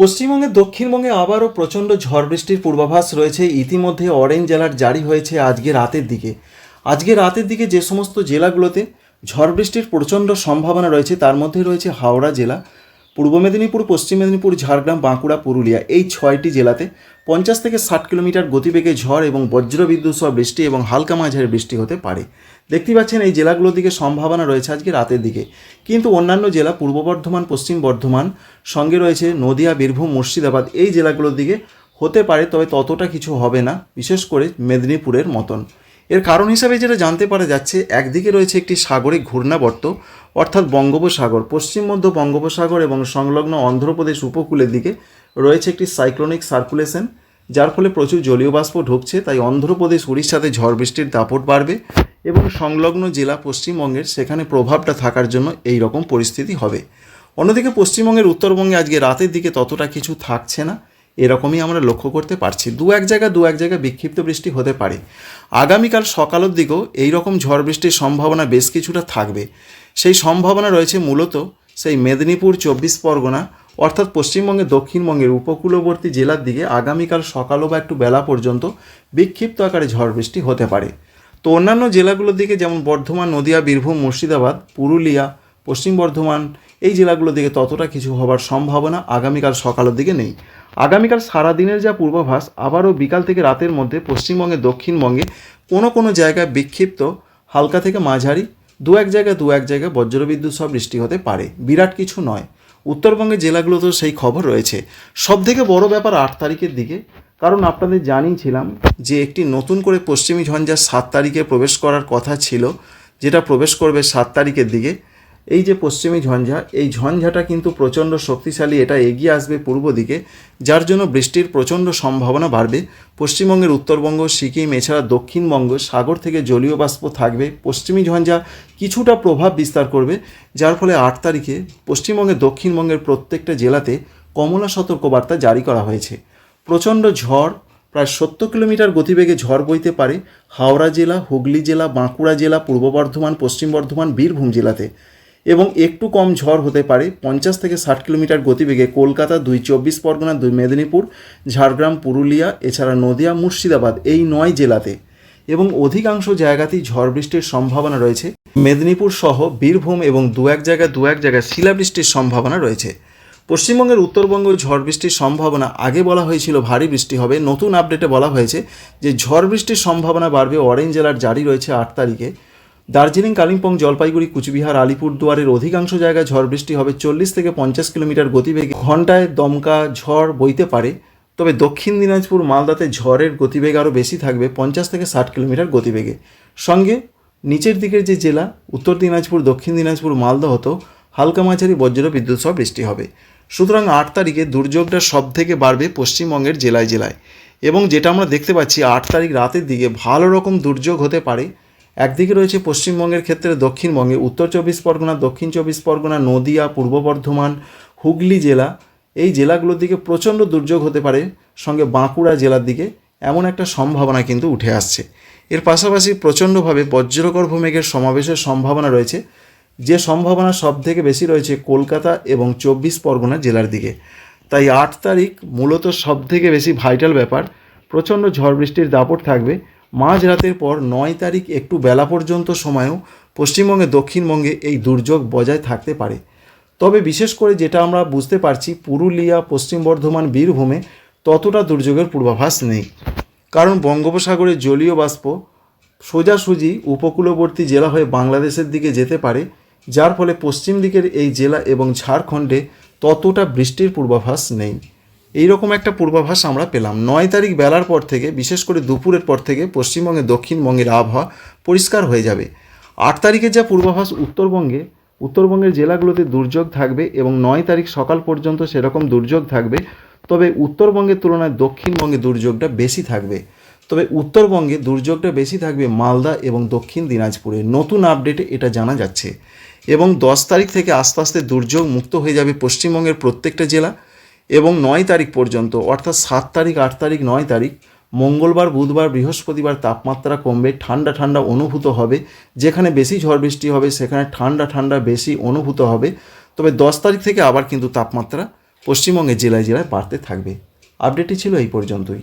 পশ্চিমবঙ্গের দক্ষিণবঙ্গে আবারও প্রচণ্ড ঝড় বৃষ্টির পূর্বাভাস রয়েছে। ইতিমধ্যে অরেঞ্জ অ্যালার্ট জারি হয়েছে আজকে রাতের দিকে যে সমস্ত জেলাগুলোতে ঝড় বৃষ্টির প্রচণ্ড সম্ভাবনা রয়েছে তার মধ্যে রয়েছে হাওড়া জেলা, পূর্ব মেদিনীপুর, পশ্চিম মেদিনীপুর, ঝাড়গ্রাম, বাঁকুড়া, পুরুলিয়া। এই 6টি জেলাতে 50 থেকে 60 কিলোমিটার গতিবেগে ঝড় এবং বজ্রবিদ্যুৎ সহ বৃষ্টি এবং হালকা মাঝারি বৃষ্টি হতে পারে। দেখতে পাচ্ছেন এই জেলাগুলোর দিকে সম্ভাবনা রয়েছে আজকে রাতের দিকে। কিন্তু অন্যান্য জেলা পূর্ব বর্ধমান, পশ্চিম বর্ধমান, সঙ্গে রয়েছে নদিয়া, বীরভূম, মুর্শিদাবাদ, এই জেলাগুলোর দিকে হতে পারে, তবে ততটা কিছু হবে না, বিশেষ করে মেদিনীপুরের মতন। এর কারণ হিসাবে যেটা জানতে পারা যাচ্ছে, একদিকে রয়েছে একটি সাগরিক ঘূর্ণাবর্ত, অর্থাৎ বঙ্গোপসাগর, পশ্চিম মধ্য বঙ্গোপসাগর এবং সংলগ্ন অন্ধ্রপ্রদেশ উপকূলের দিকে রয়েছে একটি সাইক্লোনিক সার্কুলেশন, যার ফলে প্রচুর জলীয় বাষ্প ঢুকছে। তাই অন্ধ্রপ্রদেশ, উড়িষ্যাতে ঝড় বৃষ্টির দাপট বাড়বে এবং সংলগ্ন জেলা পশ্চিমবঙ্গের সেখানে প্রভাবটা থাকার জন্য এই রকম পরিস্থিতি হবে। অন্যদিকে পশ্চিমবঙ্গের উত্তরবঙ্গে আজকে রাতের দিকে ততটা কিছু থাকছে না, এরকমই আমরা লক্ষ্য করতে পারছি। দু এক জায়গায় বিক্ষিপ্ত বৃষ্টি হতে পারে। আগামীকাল সকালের দিকেও এই রকম ঝড় বৃষ্টির সম্ভাবনা বেশ কিছুটা থাকবে। সেই সম্ভাবনা রয়েছে মূলত সেই মেদিনীপুর, 24 পরগনা, অর্থাৎ পশ্চিমবঙ্গের দক্ষিণবঙ্গের উপকূলবর্তী জেলার দিকে আগামীকাল সকালও বা একটু বেলা পর্যন্ত বিক্ষিপ্ত আকারে ঝড় বৃষ্টি হতে পারে। তো অন্যান্য জেলাগুলোর দিকে যেমন বর্ধমান, নদিয়া, বীরভূম, মুর্শিদাবাদ, পুরুলিয়া, পশ্চিম বর্ধমান, এই জেলাগুলোর দিকে ততটা কিছু হবার সম্ভাবনা আগামীকাল সকালের দিকে নেই। আগামীকাল সারাদিনের যা পূর্বাভাস, আবারও বিকাল থেকে রাতের মধ্যে পশ্চিমবঙ্গের দক্ষিণবঙ্গে কোনো জায়গায় বিক্ষিপ্ত হালকা থেকে মাঝারি দু এক জায়গায় বজ্রবিদ্যুৎ সহ বৃষ্টি হতে পারে, বিরাট কিছু নয়। উত্তরবঙ্গের জেলাগুলোতেও সেই খবর রয়েছে। সবথেকে বড় ব্যাপার 8 তারিখের দিকে, কারণ আপনাদের জানিয়েছিলাম যে একটি নতুন করে পশ্চিমী ঝঞ্ঝা 7 তারিখে প্রবেশ করার কথা ছিল, যেটা প্রবেশ করবে 7 তারিখের দিকে। এই যে পশ্চিমী ঝঞ্ঝা, এই ঝঞ্ঝাটা কিন্তু প্রচণ্ড শক্তিশালী, এটা এগিয়ে আসবে পূর্ব দিকে, যার জন্য বৃষ্টির প্রচণ্ড সম্ভাবনা বাড়বে। পশ্চিমবঙ্গের উত্তরবঙ্গ, সিকিম, এছাড়া দক্ষিণবঙ্গ সাগর থেকে জলীয় বাষ্প থাকবে। পশ্চিমী ঝঞ্ঝা কিছুটা প্রভাব বিস্তার করবে, যার ফলে 8 তারিখে পশ্চিমবঙ্গের দক্ষিণবঙ্গের প্রত্যেকটা জেলাতে কমলা সতর্কবার্তা জারি করা হয়েছে। প্রচণ্ড ঝড়, প্রায় 70 কিলোমিটার গতিবেগে ঝড় বইতে পারে হাওড়া জেলা, হুগলি জেলা, বাঁকুড়া জেলা, পূর্ব বর্ধমান, পশ্চিম বর্ধমান, বীরভূম জেলাতে। এবং একটু কম ঝড় হতে পারে 50 থেকে 60 কিলোমিটার গতিবেগে কলকাতা, 2 24 পরগনা, 2 মেদিনীপুর, ঝাড়গ্রাম, পুরুলিয়া, এছাড়া নদিয়া, মুর্শিদাবাদ, এই 9 জেলাতে। এবং অধিকাংশ জায়গাতেই ঝড় বৃষ্টির সম্ভাবনা রয়েছে মেদিনীপুর সহ বীরভূম, এবং দু এক জায়গায় শিলাবৃষ্টির সম্ভাবনা রয়েছে। পশ্চিমবঙ্গের উত্তরবঙ্গ ঝড় বৃষ্টির সম্ভাবনা আগে বলা হয়েছিল ভারী বৃষ্টি হবে, নতুন আপডেটে বলা হয়েছে যে ঝড় বৃষ্টির সম্ভাবনা বাড়বে। অরেঞ্জ অ্যালার্ট জারি রয়েছে 8 তারিখে। দার্জিলিং, কালিম্পং, জলপাইগুড়ি, কুচবিহার, আলিপুরদুয়ারের অধিকাংশ জায়গায় ঝড় বৃষ্টি হবে 40 থেকে 50 কিলোমিটার গতিবেগে, ঘন্টায় দমকা ঝড় বইতে পারে। তবে দক্ষিণ দিনাজপুর, মালদাতে ঝড়ের গতিবেগ আরও বেশি থাকবে, 50 থেকে 60 কিলোমিটার গতিবেগে। সঙ্গে নিচের দিকের যে জেলা উত্তর দিনাজপুর, দক্ষিণ দিনাজপুর, মালদা হতো হালকা মাঝারি বজ্র বিদ্যুৎ সহ বৃষ্টি হবে। সুতরাং 8 তারিখে দুর্যোগটা সব থেকে বাড়বে পশ্চিমবঙ্গের জেলায়। এবং যেটা আমরা দেখতে পাচ্ছি 8 তারিখ রাতের দিকে ভালো রকম দুর্যোগ হতে পারে। একদিকে রয়েছে পশ্চিমবঙ্গের ক্ষেত্রে দক্ষিণবঙ্গে উত্তর 24 পরগনা, দক্ষিণ 24 পরগনা, নদিয়া, পূর্ব বর্ধমান, হুগলি জেলা, এই জেলাগুলোর দিকে প্রচণ্ড দুর্যোগ হতে পারে। সঙ্গে বাঁকুড়া জেলার দিকে এমন একটা সম্ভাবনা কিন্তু উঠে আসছে। এর পাশাপাশি প্রচণ্ডভাবে বজ্রগর্ভ মেঘের সমাবেশের সম্ভাবনা রয়েছে, যে সম্ভাবনা সব থেকে বেশি রয়েছে কলকাতা এবং 24 পরগনা জেলার দিকে। তাই 8 তারিখ মূলত সব থেকে বেশি ভাইটাল ব্যাপার। প্রচণ্ড ঝড় বৃষ্টির দাপট থাকবে। মাঝরাতের পর 9 তারিখ একটু বেলা পর্যন্ত সময়েও পশ্চিমবঙ্গে, দক্ষিণবঙ্গে এই দুর্যোগ বজায় থাকতে পারে। তবে বিশেষ করে যেটা আমরা বুঝতে পারছি, পুরুলিয়া, পশ্চিম বর্ধমান, বীরভূমে ততটা দুর্যোগের পূর্বাভাস নেই, কারণ বঙ্গোপসাগরের জলীয় বাষ্প সোজাসুজি উপকূলবর্তী জেলা হয়ে বাংলাদেশের দিকে যেতে পারে, যার ফলে পশ্চিম দিকের এই জেলা এবং ঝাড়খণ্ডে ততটা বৃষ্টির পূর্বাভাস নেই। এইরকম একটা পূর্বাভাস আমরা পেলাম 9 তারিখ বেলার পর থেকে, বিশেষ করে দুপুরের পর থেকে পশ্চিমবঙ্গে, দক্ষিণবঙ্গের আবহাওয়া পরিষ্কার হয়ে যাবে। 8 তারিখে যা পূর্বাভাস, উত্তরবঙ্গের জেলাগুলোতে দুর্যোগ থাকবে এবং 9 তারিখ সকাল পর্যন্ত সেরকম দুর্যোগ থাকবে। তবে উত্তরবঙ্গের তুলনায় দক্ষিণবঙ্গে দুর্যোগটা বেশি থাকবে। তবে উত্তরবঙ্গে দুর্যোগটা বেশি থাকবে মালদা এবং দক্ষিণ দিনাজপুরে, নতুন আপডেটে এটা জানা যাচ্ছে। এবং 10 তারিখ থেকে আস্তে আস্তে দুর্যোগ মুক্ত হয়ে যাবে পশ্চিমবঙ্গের প্রত্যেকটা জেলা। এবং 9 তারিখ পর্যন্ত, অর্থাৎ 7 তারিখ, 8 তারিখ, 9 তারিখ, মঙ্গলবার, বুধবার, বৃহস্পতিবার তাপমাত্রা কমবে, ঠান্ডা অনুভূত হবে। যেখানে বেশি ঝড় বৃষ্টি হবে সেখানে ঠান্ডা বেশি অনুভূত হবে। তবে 10 তারিখ থেকে আবার কিন্তু তাপমাত্রা পশ্চিমবঙ্গের জেলায় জেলায় বাড়তে থাকবে। আপডেটটি ছিল এই পর্যন্তই।